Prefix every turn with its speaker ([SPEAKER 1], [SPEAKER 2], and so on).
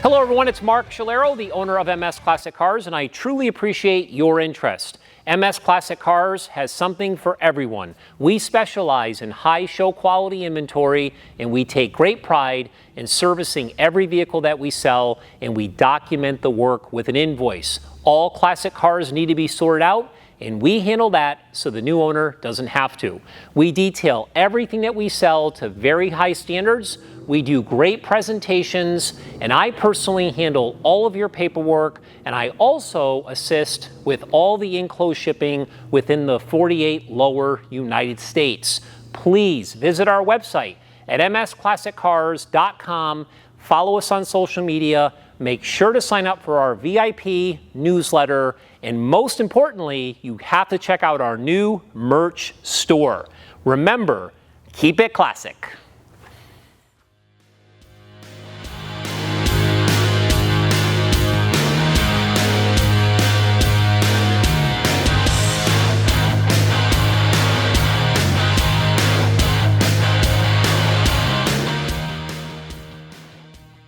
[SPEAKER 1] Hello everyone, it's Mark Shalero, the owner of MS Classic Cars, and I truly appreciate your interest. MS Classic Cars has something for everyone. We specialize in high show quality inventory, and we take great pride in servicing every vehicle that we sell, and we document the work with an invoice. All classic cars need to be sorted out, and we handle that so the new owner doesn't have to. We detail everything that we sell to very high standards. We do great presentations, and I personally handle all of your paperwork, and I also assist with all the enclosed shipping within the 48 lower United States. Please visit our website at msclassiccars.com. Follow us on social media. Make sure to sign up for our VIP newsletter, and most importantly, you have to check out our new merch store. Remember, keep it classic.